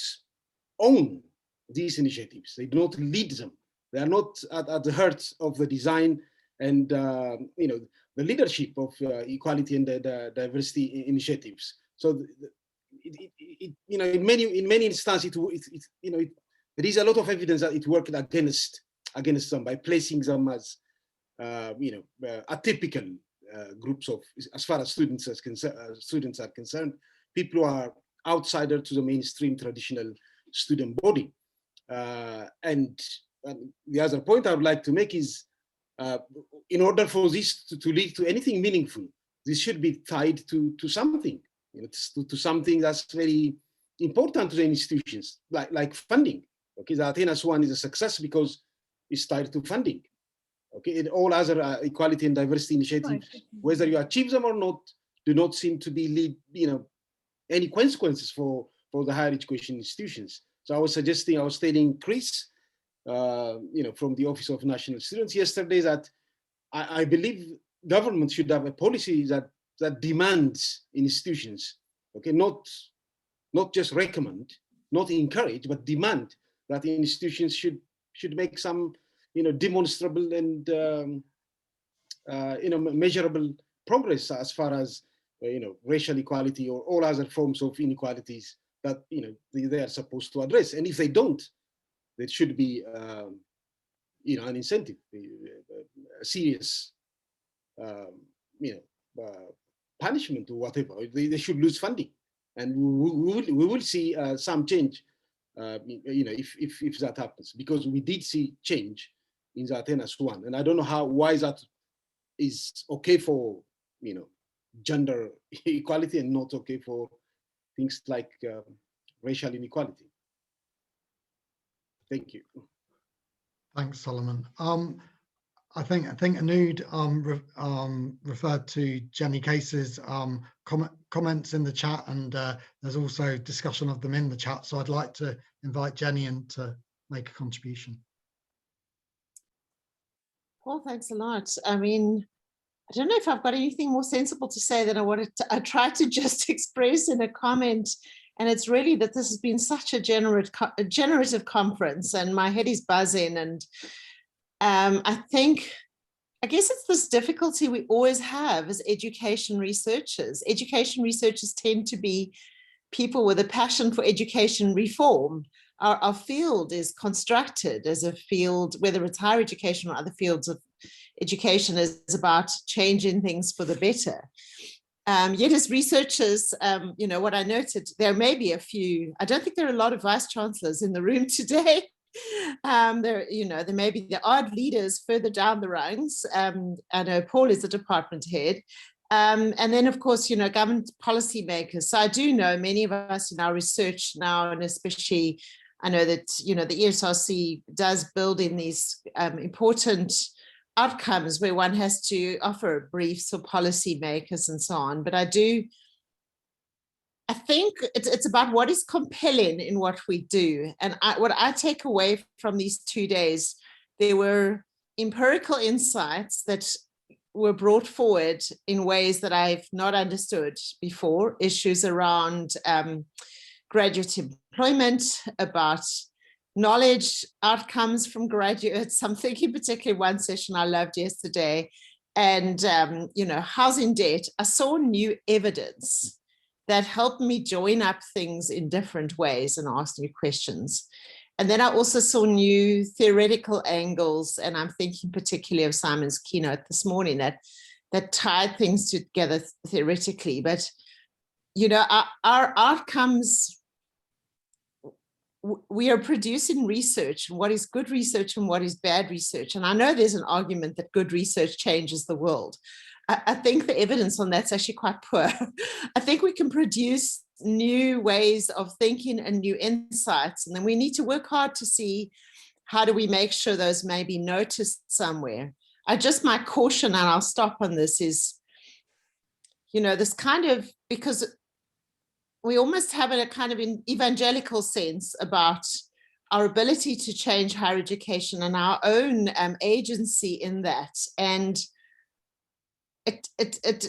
own these initiatives. They do not lead them. They are not at the heart of the design and you know, the leadership of equality and the diversity initiatives. So you know, in many instances, you know, there is a lot of evidence that it worked against them by placing them as you know, atypical groups of, as far as students are concerned, people who are outsider to the mainstream traditional student body. And the other point I would like to make is, in order for this to lead to anything meaningful, this should be tied to something, you know, to something that's very important to the institutions, like funding. Okay, the Athena Swan is a success because it's tied to funding. Okay, and all other equality and diversity initiatives, whether you achieve them or not, do not seem to be you know, any consequences for the higher education institutions. So I was telling Chris, you know, from the Office of National Students yesterday, that I believe government should have a policy that demands institutions, okay, not just recommend, not encourage, but demand that institutions should make some, you know, demonstrable and you know, measurable progress as far as you know, racial equality or all other forms of inequalities that, you know, they are supposed to address. And if they don't, there should be you know, an incentive, a serious punishment or whatever. They should lose funding, and we will see some change. If that happens, because we did see change in the Atenas one, and I don't know why that is okay for gender equality and not okay for things like racial inequality. Thank you. Thanks, Solomon. I think Anoud referred to Jenny Case's comments in the chat, and there's also discussion of them in the chat. So I'd like to invite Jenny in to make a contribution. Paul, thanks a lot. I mean, I don't know if I've got anything more sensible to say than I tried to just express in a comment. And it's really that this has been such a generative conference, and my head is buzzing. And I guess it's this difficulty we always have as education researchers. Education researchers tend to be people with a passion for education reform. Our field is constructed as a field, whether it's higher education or other fields of education, is about changing things for the better. Yet as researchers, what I noted, there may be a few, I don't think there are a lot of vice chancellors in the room today. There may be the odd leaders further down the rungs. I know Paul is the department head. And then, of course, government policy makers. So I do know many of us in our research now, and especially I know that, the ESRC does build in these important outcomes where one has to offer briefs for policy makers and so on. But I think it's about what is compelling in what we do. And what I take away from these 2 days, there were empirical insights that were brought forward in ways that I've not understood before. Issues around graduate employment, about knowledge outcomes from graduates. I'm thinking particularly one session I loved yesterday, and housing debt. I saw new evidence that helped me join up things in different ways and ask new questions. And then I also saw new theoretical angles, and I'm thinking particularly of Simon's keynote this morning that tied things together theoretically. But our outcomes, we are producing research, and what is good research and what is bad research. And I know there's an argument that good research changes the world. I think the evidence on that's actually quite poor. I think we can produce new ways of thinking and new insights, and then we need to work hard to see how do we make sure those may be noticed somewhere. My caution, and I'll stop on this, is, this kind of, because we almost have a kind of an evangelical sense about our ability to change higher education and our own agency in that. And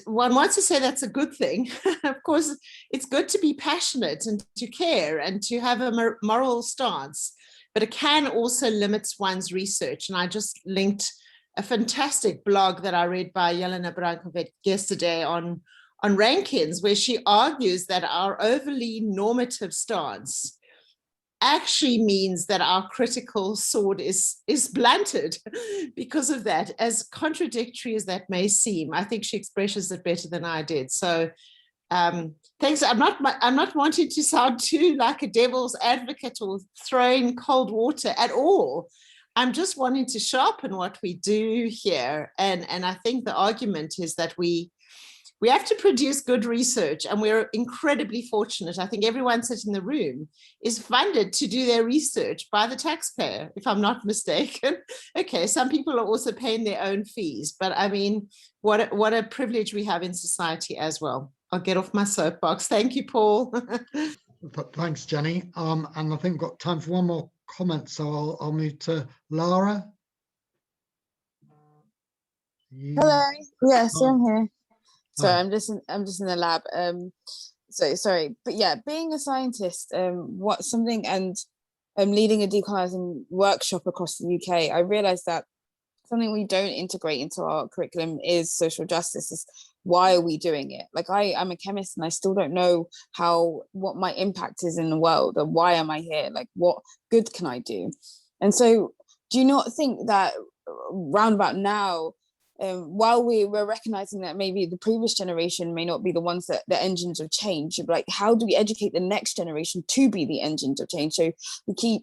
one wants to say that's a good thing. Of course, it's good to be passionate and to care and to have a moral stance, but it can also limit one's research. And I just linked a fantastic blog that I read by Jelena Brankovic yesterday on rankings, where she argues that our overly normative stance actually means that our critical sword is blunted because of that, as contradictory as that may seem. I think she expresses it better than I did. So thanks. I'm not wanting to sound too like a devil's advocate or throwing cold water at all. I'm just wanting to sharpen what we do here. And I think the argument is that we have to produce good research, and we're incredibly fortunate. I think everyone sitting in the room is funded to do their research by the taxpayer, if I'm not mistaken. Okay, some people are also paying their own fees, but I mean, what a privilege we have in society as well. I'll get off my soapbox. Thank you, Paul. Thanks, Jenny. And I think we've got time for one more comment, so I'll move to Lara. Hello. Yes, I'm here. Sorry, I'm just in the lab. So sorry, but yeah, being a scientist, and leading a decolonising workshop across the UK, I realised that something we don't integrate into our curriculum is social justice. Why are we doing it? Like I'm a chemist, and I still don't know what my impact is in the world, or why am I here? Like, what good can I do? And so, do you not think that round about now, while we're recognizing that maybe the previous generation may not be the ones that the engines of change, like how do we educate the next generation to be the engines of change? So we keep,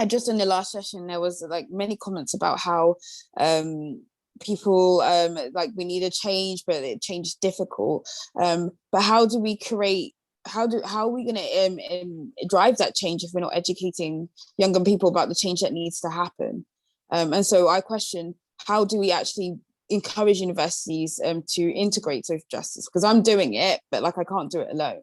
just in the last session, there was like many comments about how people like we need a change, but change is difficult. But how do we create, how are we going to drive that change if we're not educating younger people about the change that needs to happen? And so I question, how do we actually encourage universities to integrate social justice? Because I'm doing it, but like I can't do it alone.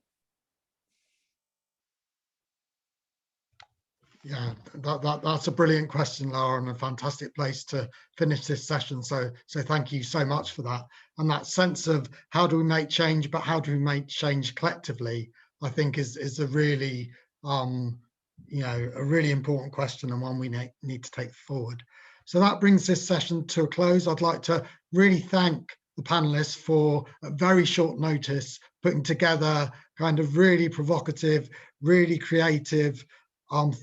Yeah, that's a brilliant question, Lara, and a fantastic place to finish this session. So thank you so much for that. And that sense of how do we make change, but how do we make change collectively, I think is a really, a really important question, and one we need to take forward. So that brings this session to a close. I'd like to really thank the panelists for, at very short notice, putting together kind of really provocative, really creative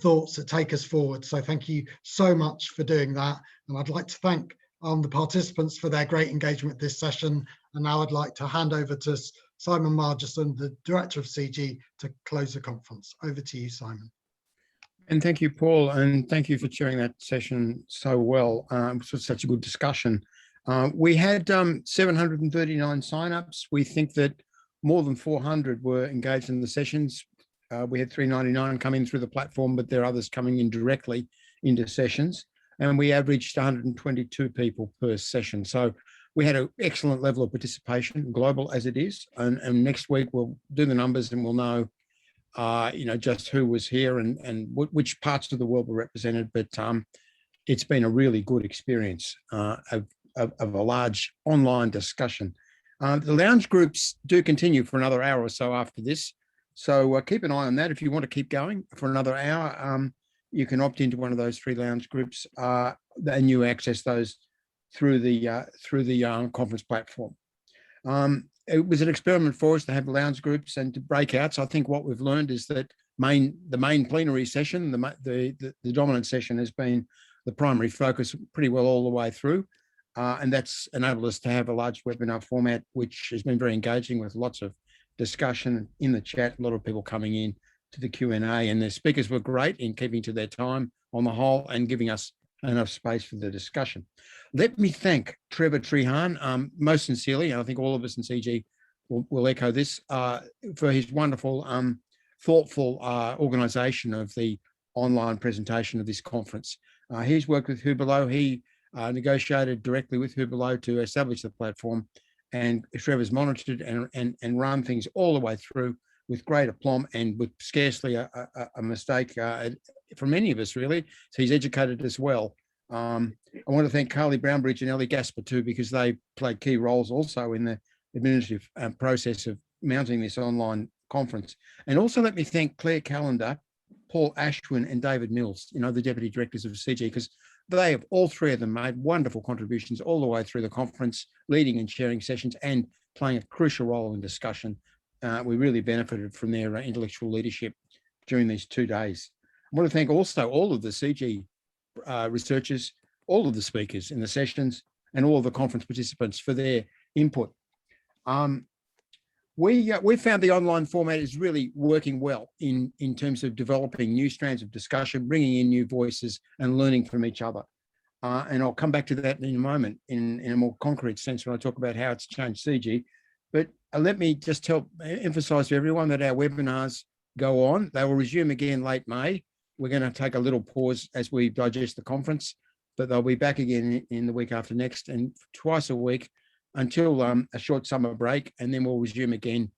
thoughts that take us forward. So thank you so much for doing that. And I'd like to thank the participants for their great engagement with this session. And now I'd like to hand over to Simon Marginson, the Director of CG, to close the conference. Over to you, Simon. And thank you, Paul, and thank you for chairing that session so well. It was such a good discussion. We had 739 signups. We think that more than 400 were engaged in the sessions. We had 399 come in through the platform, but there are others coming in directly into sessions. And we averaged 122 people per session. So we had an excellent level of participation, global as it is. And next week we'll do the numbers and we'll know, just who was here and which parts of the world were represented. But it's been a really good experience of a large online discussion. The lounge groups do continue for another hour or so after this. So keep an eye on that. If you want to keep going for another hour, you can opt into one of those 3 lounge groups, and you access those through the conference platform. It was an experiment for us to have lounge groups and to breakouts. I think what we've learned is that the main plenary session, the dominant session, has been the primary focus pretty well all the way through, and that's enabled us to have a large webinar format, which has been very engaging with lots of discussion in the chat, a lot of people coming in to the Q&A, and the speakers were great in keeping to their time on the whole and giving us enough space for the discussion. Let me thank Trevor Trehan most sincerely, and I think all of us in CG will echo this, for his wonderful, thoughtful organisation of the online presentation of this conference. He's worked with Huberlo. He negotiated directly with Huberlo to establish the platform, and Trevor's monitored and run things all the way through with great aplomb and with scarcely a mistake from any of us, really. So he's educated us well. I want to thank Carly Brownbridge and Ellie Gasper too, because they played key roles also in the administrative process of mounting this online conference. And also let me thank Claire Callender, Paul Ashwin and David Mills, the deputy directors of CG, because they have, all 3 of them, made wonderful contributions all the way through the conference, leading and chairing sessions and playing a crucial role in discussion. We really benefited from their intellectual leadership during these 2 days. I want to thank also all of the CG researchers, all of the speakers in the sessions, and all of the conference participants for their input. We found the online format is really working well in terms of developing new strands of discussion, bringing in new voices and learning from each other. And I'll come back to that in a moment in a more concrete sense when I talk about how it's changed CG. But let me just emphasize to everyone that our webinars go on. They will resume again late May. We're going to take a little pause as we digest the conference, but they'll be back again in the week after next and twice a week until a short summer break, and then we'll resume again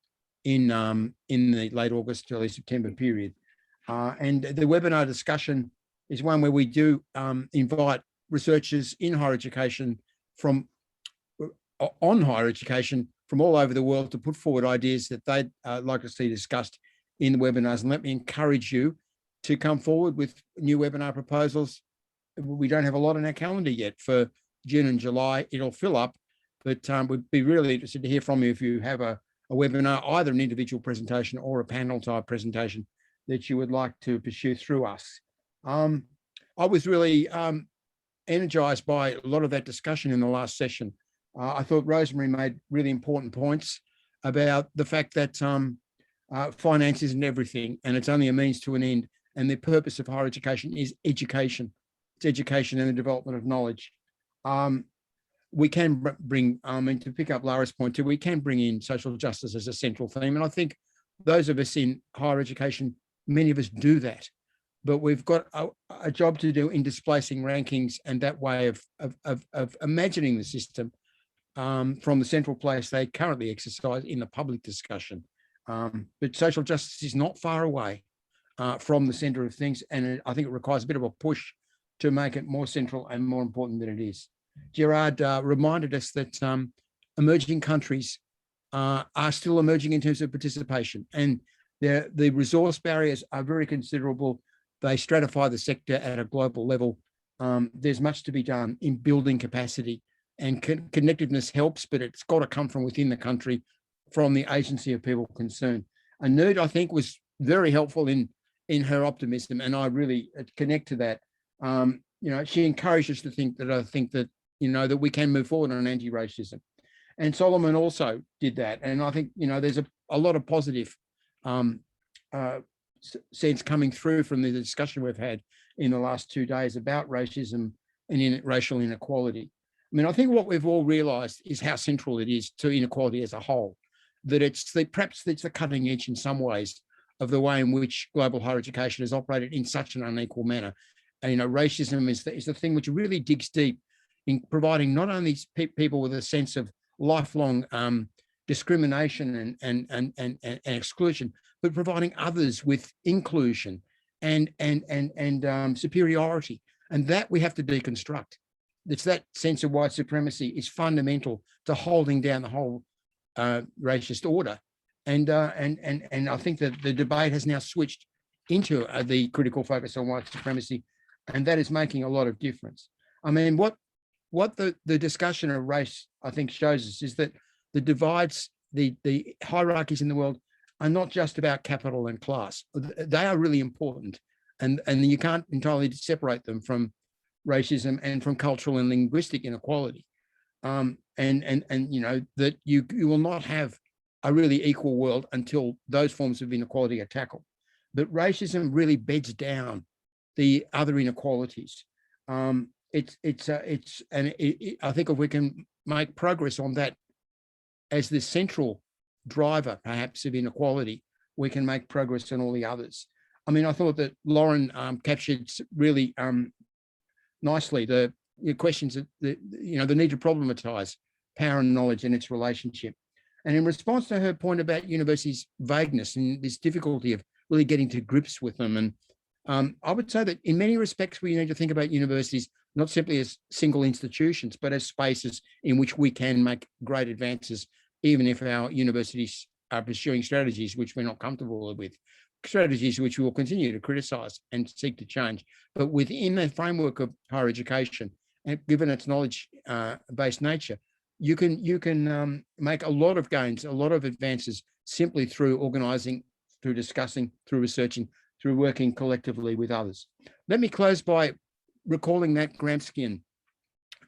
in the late August, early September period. And the webinar discussion is one where we do invite researchers in higher education on higher education from all over the world to put forward ideas that they'd like to see discussed in the webinars. And let me encourage you to come forward with new webinar proposals. We don't have a lot on our calendar yet for June and July. It'll fill up, but we'd be really interested to hear from you if you have a webinar, either an individual presentation or a panel type presentation that you would like to pursue through us. I was really energized by a lot of that discussion in the last session. I thought Rosemary made really important points about the fact that finance isn't everything and it's only a means to an end. And the purpose of higher education is education. It's education and the development of knowledge. We can bring, and to pick up Lara's point too, we can bring in social justice as a central theme. And I think those of us in higher education, many of us do that. But we've got a job to do in displacing rankings and that way of imagining the system from the central place they currently exercise in the public discussion. But social justice is not far away from the center of things. And I think it requires a bit of a push to make it more central and more important than it is. Gerard reminded us that emerging countries are still emerging in terms of participation, and the resource barriers are very considerable. They stratify the sector at a global level. There's much to be done in building capacity, and connectedness helps, but it's got to come from within the country, from the agency of people concerned. Anud, I think, was very helpful in her optimism, and I really connect to that. She encouraged us to think that that we can move forward on anti-racism. And Solomon also did that. And I think, there's a lot of positive sense coming through from the discussion we've had in the last 2 days about racism and racial inequality. I mean, I think what we've all realized is how central it is to inequality as a whole, that perhaps it's the cutting edge in some ways of the way in which global higher education has operated in such an unequal manner. And, racism is the thing which really digs deep in providing not only people with a sense of lifelong discrimination and exclusion, but providing others with inclusion and superiority. And that we have to deconstruct. It's that sense of white supremacy is fundamental to holding down the whole racist order. And I think that the debate has now switched into the critical focus on white supremacy, and that is making a lot of difference. I mean, what the discussion of race, I think, shows us is that the divides, the hierarchies in the world are not just about capital and class. They are really important, and you can't entirely separate them from racism and from cultural and linguistic inequality. That you will not have a really equal world until those forms of inequality are tackled. But racism really beds down the other inequalities. I think if we can make progress on that as the central driver, perhaps, of inequality, we can make progress on all the others. I mean, I thought that Lauren captured really nicely the questions that the need to problematize power and knowledge and its relationship. And in response to her point about universities' vagueness and this difficulty of really getting to grips with them, and I would say that in many respects, we need to think about universities not simply as single institutions, but as spaces in which we can make great advances, even if our universities are pursuing strategies which we're not comfortable with, strategies which we will continue to criticize and seek to change. But within the framework of higher education, and given its knowledge-based nature, you can make a lot of gains, a lot of advances simply through organizing, through discussing, through researching, through working collectively with others. Let me close by recalling that Gramscian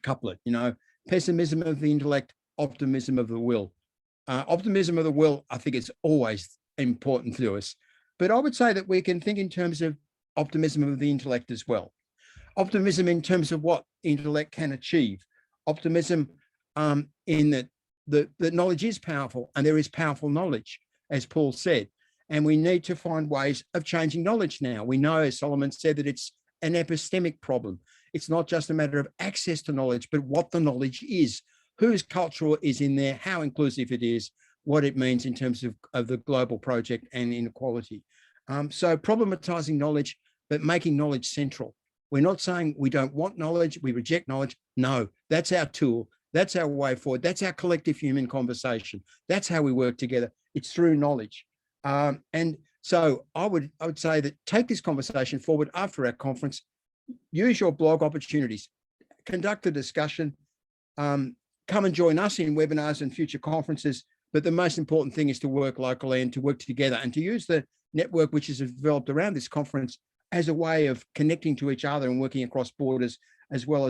couplet, pessimism of the intellect, optimism of the will. Optimism of the will, I think, is always important to us. But I would say that we can think in terms of optimism of the intellect as well. Optimism in terms of what intellect can achieve. Optimism in that the knowledge is powerful, and there is powerful knowledge, as Paul said. And we need to find ways of changing knowledge now. We know, as Solomon said, that it's an epistemic problem. It's not just a matter of access to knowledge, but what the knowledge is, whose culture is in there, how inclusive it is, what it means in terms of the global project and inequality. So problematizing knowledge, but making knowledge central. We're not saying we don't want knowledge, we reject knowledge. No, that's our tool. That's our way forward. That's our collective human conversation. That's how we work together. It's through knowledge. And so I would say that take this conversation forward after our conference, use your blog opportunities, conduct a discussion, come and join us in webinars and future conferences. But the most important thing is to work locally and to work together and to use the network which is developed around this conference as a way of connecting to each other and working across borders as well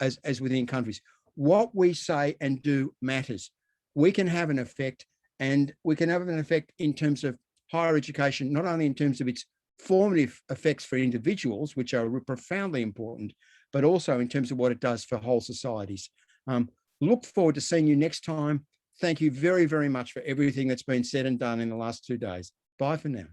as within countries. what we say and do matters. We can have an effect, and we can have an effect in terms of higher education, not only in terms of its formative effects for individuals, which are profoundly important, but also in terms of what it does for whole societies. Look forward to seeing you next time. Thank you very, very much for everything that's been said and done in the last 2 days. Bye for now.